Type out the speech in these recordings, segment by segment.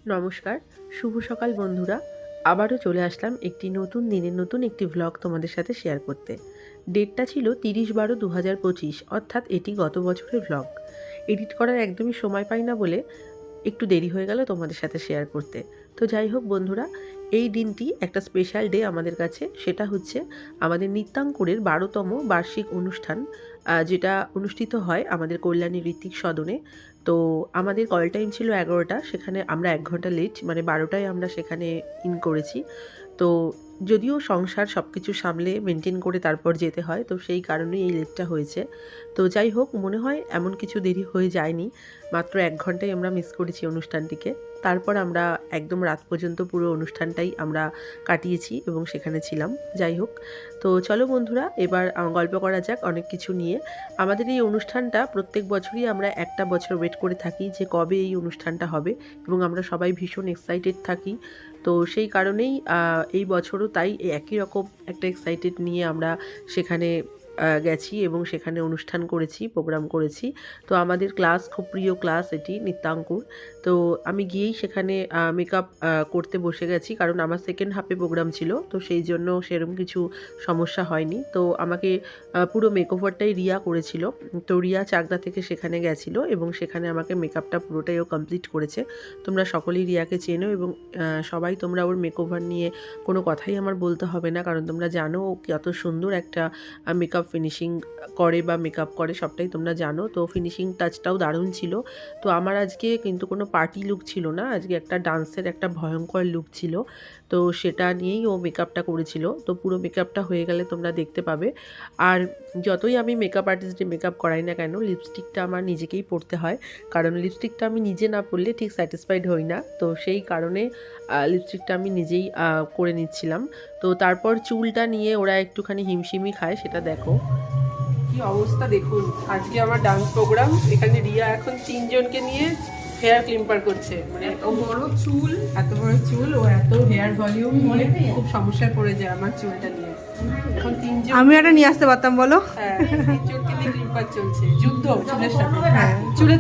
নমস্কার, শুভ সকাল বন্ধুরা। আবারও চলে আসলাম একটি নতুন দিনের নতুন একটি ভ্লগ তোমাদের সাথে শেয়ার করতে। ডেটটা ছিল 30/12/2025, অর্থাৎ এটি গত বছরের ভ্লগ। এডিট করার একদমই সময় পাই না বলে একটু দেরি হয়ে গেল তোমাদের সাথে শেয়ার করতে। তো যাই হোক বন্ধুরা, এই দিনটি একটা স্পেশাল ডে আমাদের কাছে। সেটা হচ্ছে আমাদের নৃত্যাঙ্কুরের 12তম বার্ষিক অনুষ্ঠান, যেটা অনুষ্ঠিত হয় আমাদের কল্যাণী ঋত্বিক সদনে। তো আমাদের কল টাইম ছিল 11টা, সেখানে আমরা 1 ঘন্টা লেট, মানে 12টায় আমরা সেখানে ইন করেছি। তো যদিও সংসার সব কিছু সামলে মেনটেন করে তারপর যেতে হয়, তো সেই কারণেই এই লেটটা হয়েছে। তো যাই হোক, মনে হয় এমন কিছু দেরি হয়ে যায়নি, মাত্র 1 ঘন্টায় আমরা মিস করেছি অনুষ্ঠানটিকে। তারপর আমরা একদম রাত পর্যন্ত পুরো অনুষ্ঠানটাই আমরা কাটিয়েছি এবং সেখানে ছিলাম। যাই হোক, তো চলো বন্ধুরা, এবার গল্প করা যাক অনেক কিছু নিয়ে। আমাদের এই অনুষ্ঠানটা প্রত্যেক বছরই আমরা একটা বছর ওয়েট করে থাকি যে কবে এই অনুষ্ঠানটা হবে, এবং আমরা সবাই ভীষণ এক্সাইটেড থাকি। তো সেই কারণেই এই বছরও তাই একই রকম একটা এক্সাইটেড নিয়ে আমরা সেখানে গেছি এবং সেখানে অনুষ্ঠান করেছি, প্রোগ্রাম করেছি। তো আমাদের ক্লাস, খুব প্রিয় ক্লাস এটি, নৃত্যাঙ্কুর। তো আমি গিয়েই সেখানে মেকআপ করতে বসে গেছি, কারণ আমার সেকেন্ড হাফে প্রোগ্রাম ছিল, তো সেই জন্য সেরকম কিছু সমস্যা হয়নি। তো আমাকে পুরো মেকওভারটাই রিয়া করেছিল। তো রিয়া চাকদা থেকে সেখানে গেছিলো এবং সেখানে আমাকে মেকআপটা পুরোটাই ও কমপ্লিট করেছে। তোমরা সকলেই রিয়াকে চেনো এবং সবাই তোমরা ওর মেকওভার নিয়ে কোনো কথাই আমার বলতে হবে না, কারণ তোমরা জানো ও কত সুন্দর একটা মেকআপ ফিনিশিং করে বা মেকআপ করে, সবটাই তোমরা জানো। তো ফিনিশিং টাচটাও দারুণ ছিল। তো আমার আজকে কিন্তু কোনো পার্টি লুক ছিল না, আজকে একটা ডান্সের একটা ভয়ঙ্কর লুক ছিল। তো সেটা নিয়েই ও মেকআপটা করেছিল। তো পুরো মেকআপটা হয়ে গেলে তোমরা দেখতে পাবে। আর যতই আমি মেকআপ আর্টিস্টে মেকআপ করাই না কেন, লিপস্টিকটা আমার নিজেকেই পরতে হয়, কারণ লিপস্টিকটা আমি নিজে না পরলে ঠিক স্যাটিসফাইড হই না। তো সেই কারণে লিপস্টিকটা আমি নিজেই করে নিচ্ছিলাম। তো তারপর চুলটা নিয়ে ওরা একটুখানি হিমশিমি খায়, সেটা দেখো কি অবস্থা। দেখুন, আজকে আমার ডান্স প্রোগ্রাম, এখানে রিয়া এখন 3 জনকে নিয়ে হেয়ার ক্লিম্পার করছে। মানে এত বড় চুল, ও এত হেয়ার ভলিউম নিয়ে খুব সমস্যায় পড়ে যায় আমার চুলটা নিয়ে। এখন 3 জন, আমি একটা নিয়ে আসতে পারতাম বলো। হ্যাঁ, 3 জনকে নিয়ে ক্লিম্পার চলছে, যুদ্ধ চুলের সাথে। হ্যাঁ,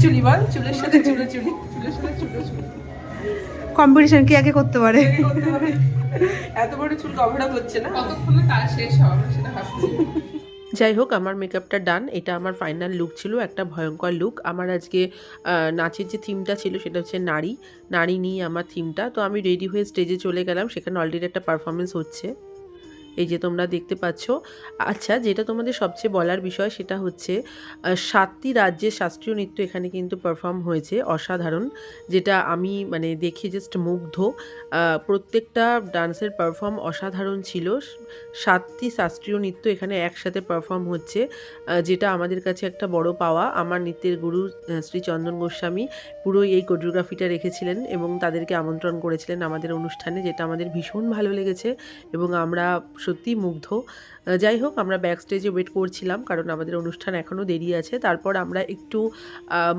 চুলি বল, চুলের সাথে চুলের সাথে চুলে। কম্পিটিশন কি আগে করতে পারে। এত বড় চুল কভার আপ হচ্ছে না, কতক্ষণে তার শেষ হবে সেটা ভাবছি। যাই হোক, আমার মেকআপটা ডান। এটা আমার ফাইনাল লুক ছিল, একটা ভয়ঙ্কর লুক। আমার আজকে নাচের যে থিমটা ছিল সেটা হচ্ছে নারী নিয়ে আমার থিমটা। তো আমি রেডি হয়ে স্টেজে চলে গেলাম, সেখানে অলরেডি একটা পারফরমেন্স হচ্ছে, এই যে তোমরা দেখতে পাচ্ছ। আচ্ছা, যেটা তোমাদের সবচেয়ে বলার বিষয় সেটা হচ্ছে 7টি রাজ্যের শাস্ত্রীয় নৃত্য এখানে কিন্তু পারফর্ম হয়েছে, অসাধারণ। যেটা আমি মানে দেখে জাস্ট মুগ্ধ। প্রত্যেকটা ডান্সের পারফর্ম অসাধারণ ছিল। 7টি শাস্ত্রীয় নৃত্য এখানে একসাথে পারফর্ম হচ্ছে, যেটা আমাদের কাছে একটা বড় পাওয়া। আমার নৃত্যের গুরু শ্রী চন্দন গোস্বামী পুরো এই কোরিওগ্রাফিটা রেখেছিলেন এবং তাদেরকে আমন্ত্রণ করেছিলেন আমাদের অনুষ্ঠানে, যেটা আমাদের ভীষণ ভালো লেগেছে এবং আমরা সত্যিই মুগ্ধ। যাই হোক, আমরা ব্যাক স্টেজে ওয়েট করছিলাম, কারণ আমাদের অনুষ্ঠান এখনও দেরি আছে। তারপর আমরা একটু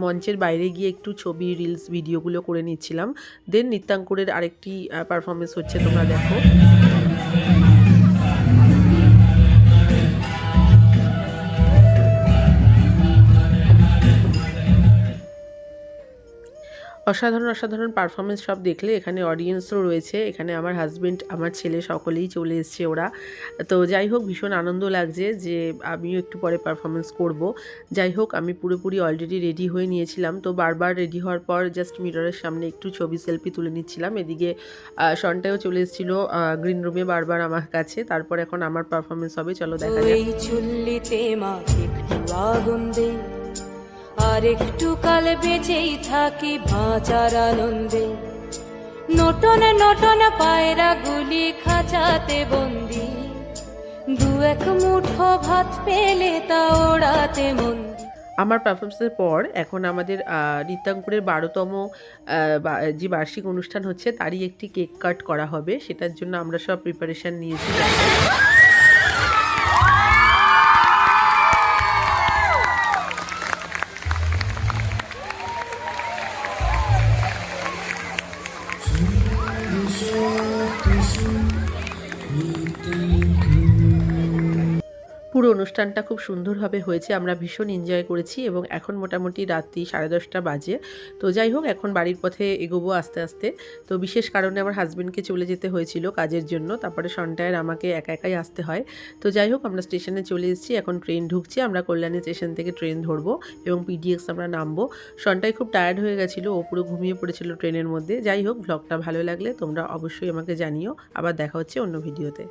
মঞ্চের বাইরে গিয়ে একটু ছবি, রিলস, ভিডিওগুলো করে নিচ্ছিলাম। দেন নৃত্যাঙ্কুরের আরেকটি পারফরমেন্স হচ্ছে, তোমরা দেখো। অসাধারণ পারফরমেন্স সব দেখলে। এখানে অডিয়েন্সও রয়েছে, এখানে আমার হাজব্যান্ড, আমার ছেলে সকলেই চলে এসছে ওরা। তো যাই হোক, ভীষণ আনন্দ লাগছে যে আমিও একটু পরে পারফরমেন্স করব। যাই হোক, আমি পুরোপুরি অলরেডি রেডি হয়ে নিয়েছিলাম। তো বারবার রেডি হওয়ার পর জাস্ট মিররের সামনে একটু ছবি, সেলফি তুলে নিচ্ছিলাম। এদিকে সনটাও চলে এসেছিল গ্রিন রুমে বারবার আমার কাছে। তারপর এখন আমার পারফরমেন্স হবে, চলো দেখা যাক। আর একটু কাল বেঁচেই থাকি বাঁচার আনন্দে, নটন নটন পায়রা গুলি খাঁচাতে বন্দি, 2-1 মুঠো ভাত পেলে তা ওড়াতে মন্দি। আমার পারফরমেন্সের পর এখন আমাদের নৃত্যাঙ্কুরের 12তম যে বার্ষিক অনুষ্ঠান হচ্ছে তারই একটি কেক কাট করা হবে। সেটার জন্য আমরা সব প্রিপারেশান নিয়েছি। পুরো অনুষ্ঠানটা খুব সুন্দরভাবে হয়েছে, আমরা ভীষণ এনজয় করেছি এবং এখন মোটামুটি রাত্রি 10:30 বাজে। তো যাই হোক, এখন বাড়ির পথে এগোবো আস্তে আস্তে। তো বিশেষ কারণে আমার হাজব্যান্ডকে চলে যেতে হয়েছিল কাজের জন্য, তারপরে সন্টায়ের আমাকে একা একাই আসতে হয়। তো যাই হোক, আমরা স্টেশনে চলে এসেছি, এখন ট্রেন ঢুকছি, আমরা কল্যাণী স্টেশন থেকে ট্রেন ধরবো এবং পিডিএক্স আমরা নামবো। সন্টায় খুব টায়ার্ড হয়ে গেছিলো, ও পুরো ঘুমিয়ে পড়েছিল ট্রেনের মধ্যে। যাই হোক, ব্লগটা ভালো লাগলে তোমরা অবশ্যই আমাকে জানিও। আবার দেখা হচ্ছে অন্য ভিডিওতে।